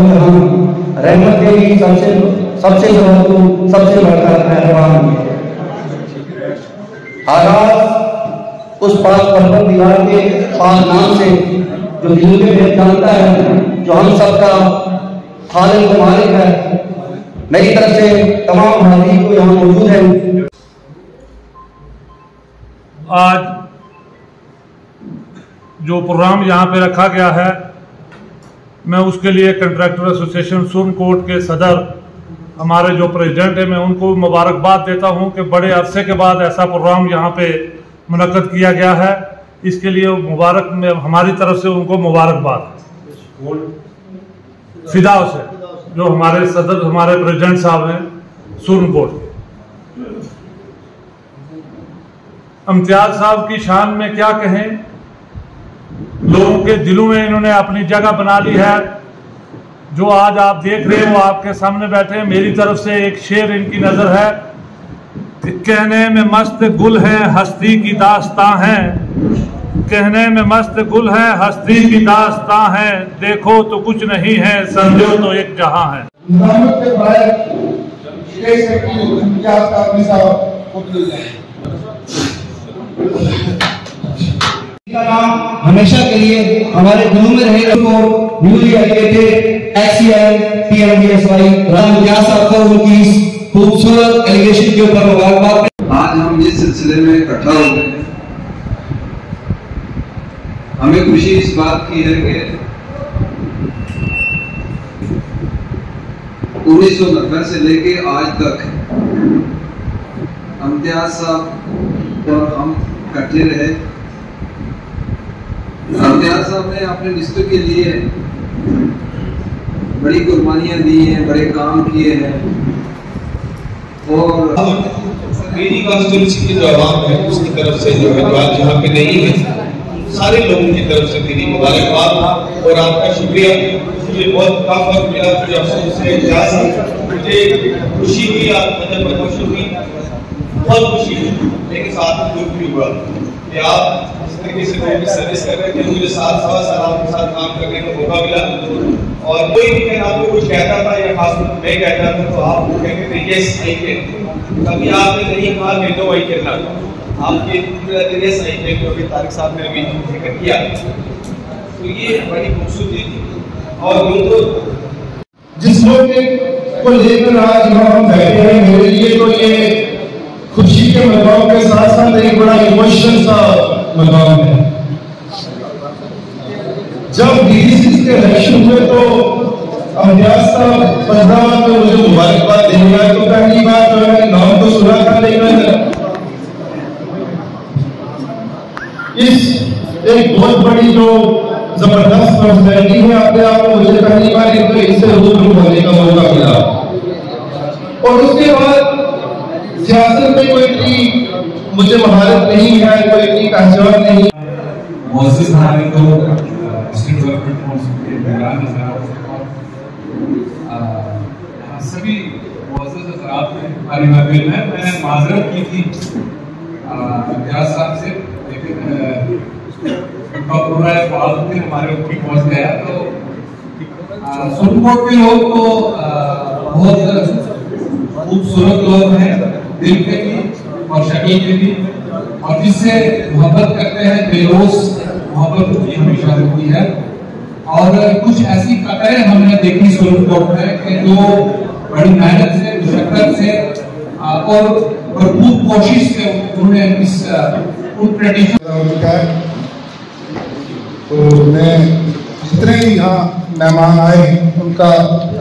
जो है हम रहमत के भी सबसे बढ़कर मेहरबान। आगाज उस पाक परवर दीवार के पाक नाम से जो दिल के भेद जानता है, जो हम सबका खालिक व मालिक है। मेरी तरफ से तमाम हाज़रीन को यहाँ मौजूद है। आज जो प्रोग्राम यहाँ पे रखा गया है, मैं उसके लिए कंट्रैक्टर एसोसिएशन सुरनकोट के सदर हमारे जो प्रेसिडेंट है, मैं उनको मुबारकबाद देता हूं कि बड़े अरसे के बाद ऐसा प्रोग्राम यहाँ पे मुनक्कद किया गया है। इसके लिए हमारी तरफ से उनको मुबारकबाद फिदा से, जो हमारे सदर हमारे प्रेसिडेंट साहब हैं सुरनकोट। इम्तियाज साहब की शान में क्या कहें, लोगों के दिलों में इन्होंने अपनी जगह बना ली है। जो आज आप देख रहे हो, आपके सामने बैठे हैं। मेरी तरफ से एक शेर इनकी नजर है कि कहने में मस्त गुल है हस्ती की दास्तां है, कहने में मस्त गुल है हस्ती की दास्तां है, देखो तो कुछ नहीं है समझो तो एक जहां है। का नाम हमेशा के लिए हमारे दिलों में रहेगा। तो न्यूली एलिगेटेड एक्सीएल पीएमडीएसवाई इम्तियाज साहब को उनकी खूबसूरत एलिगेशन के ऊपर मुबारकबाद। आज हम जिस सिलसिले में इकट्ठा हो गए, हमें खुशी इस बात की है कि 1990 से लेके आज तक इम्तियाज साहब और हम इकट्ठे रहे। इम्तियाज साहब ने अपने रिश्तों के लिए बड़ी कुर्बानियां दी हैं, बड़े काम किए हैं। और मेरी कॉन्स्टिट्यूंसी की जो आवाम है उसकी तरफ से जो उम्मीदवार जहाँ पे नहीं है, सारे लोगों की तरफ से मेरी मुबारकबाद और आपका शुक्रिया। मुझे बहुत काफी वक्त मिला, मुझे अफसोस से मुझे खुशी हुई, आप मदद प्रमोशन हुई, बहुत खुशी हुई, लेकिन साथ में दुख भी हुआ कि आप इस तरीके से मेरी सर्विस कर रहे थे। मुझे 7 साल आपके साथ काम करने का मौका मिला और कोई भी आपको कुछ कहता था या खास मैं कहता था तो आप कहते थे यस आई कैन। कभी आपने नहीं कहा कि नो आई कैन नॉट, आपके यस आई कैन जो तारिक साहब ने अभी जिक्र किया, तो ये बड़ी खूबसूरती थी। और तो जिस मौके को लेकर आज हम बैठे हैं, मेरे लिए तो ये खुशी के मकाम के साथ साथ एक बड़ा इमोशनल सा मकाम है। जब डीसी के इलेक्शन हुए तो इम्तियाज साहब फैसलाबाद में मुझे मुबारकबाद देने आए, तो पहली बार जो है नाम तो सुना था, लेकिन इस एक बहुत बड़ी जो जबरदस्त पर्सनैलिटी है अपने आप में, मुझे पहली बार इससे रूबरू होने का मौका मिला। और उसके बाद सियासत में कोई इतनी मुझे महारत नहीं है, कोई इतनी पहचान नहीं। मौजूद हमारे तो डिस्ट्रिक्ट डेवलपमेंट काउंसिल के दौरान सभी मौजूद हजरात ने हमारी महफिल में मैंने माजरत की थी इम्तियाज साहब से, लेकिन उनका पूरा ख्वाब हमारे ऊपर पहुंच गया। तो सुरनकोट के लोग तो बहुत खूबसूरत लोग हैं, दिल के भी और शक्ल के भी, और जिससे मोहब्बत करते हैं बेरोज मोहब्बत भी हमेशा होती है। और कुछ ऐसी कदरें हमने देखी सुरनकोट में कि जो बड़ी मेहनत से, मुशक्कत से और भरपूर कोशिश से उन्होंने इस ट्रेडिशन। तो मैं जितने भी यहाँ मेहमान आए उनका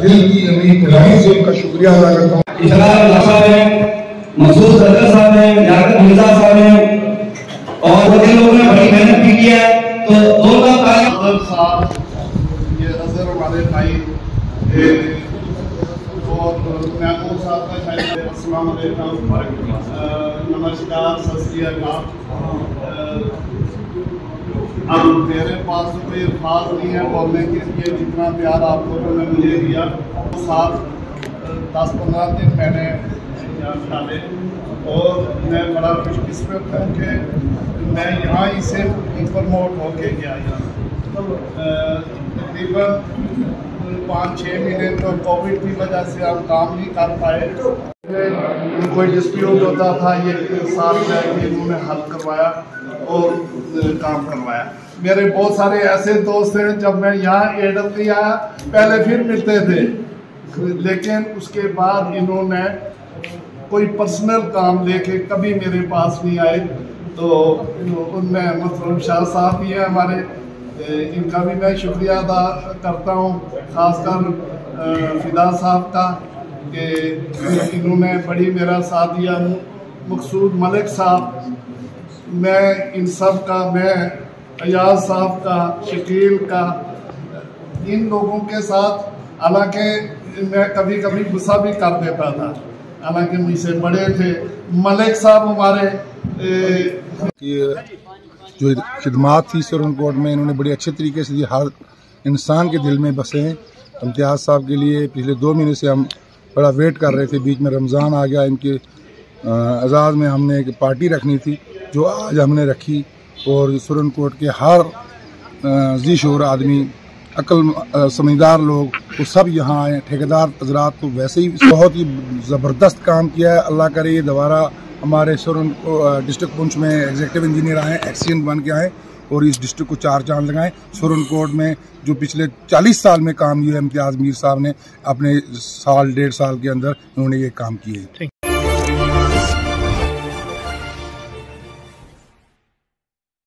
दिल की अमीर गहराई से उनका शुक्रिया अदा करता हूँ। मसूद सदर साहब हैं, याकूब मिर्जा साहब हैं, और वो लोगों ने बड़ी मेहनत की है। तो दोनों का साहब, ये नजर वाले भाई और महबूब साहब का शायद अस्सलाम वालेकुम, नमस्कार, सत श्री अकाल। अब मेरे पास तो कोई अल्फाज नहीं है बोलने के लिए, जितना प्यार आप लोगों ने मुझे दिया। 7-10-15 दिन मैंने डाले और मैं बड़ा खुशकिस्मत हूँ कि मैं यहाँ ही से प्रमोट होके गया। तकरीबन 5-6 महीने तो कोविड की वजह से हम काम नहीं कर पाए। कोई डिस्प्यूट होता था, ये साथ में इन्होंने हल करवाया और काम करवाया। मेरे बहुत सारे ऐसे दोस्त हैं, जब मैं यहाँ AWE आया पहले फिर मिलते थे, लेकिन उसके बाद इन्होंने कोई पर्सनल काम लेके कभी मेरे पास नहीं आए। तो उनमें मतलब शाह साहब भी हैं हमारे, इनका भी मैं शुक्रिया अदा करता हूँ, ख़ासकर फिदा साहब का कि इन्होंने बड़ी मेरा साथ दिया। मकसूद मलिक साहब, मैं इन सब का, मैं अयाज साहब का, शकील का, इन लोगों के साथ, हालांकि मैं कभी कभी गुस्सा भी कर देता था, हालांकि मुझसे बड़े थे। मलिक साहब हमारे जो खिदमात थी सुरन कोट में, इन्होंने बड़ी अच्छे तरीके से दी, हर इंसान के दिल में बसे हैं। इम्तियाज़ साहब के लिए पिछले 2 महीने से हम बड़ा वेट कर रहे थे, बीच में रमज़ान आ गया, इनके एजाज़ में हमने एक पार्टी रखनी थी जो आज हमने रखी। और सुरन कोट के हर जी शोर आदमी, अक्ल समझदार लोग, वो सब यहाँ आए। ठेकेदार हजरात तो वैसे ही बहुत ही ज़बरदस्त काम किया है। अल्लाह करे ये दोबारा हमारे सुरन डिस्ट्रिक्ट पुंछ में एग्जीक्यूटिव इंजीनियर आए, एक्सीडेंट बन के आए और इस डिस्ट्रिक्ट को 4 चांद लगाएं। सुरन कोट में जो पिछले 40 साल में काम किया है, इम्तियाज़ मीर साहब ने अपने 1.5 साल के अंदर इन्होंने ये काम किए।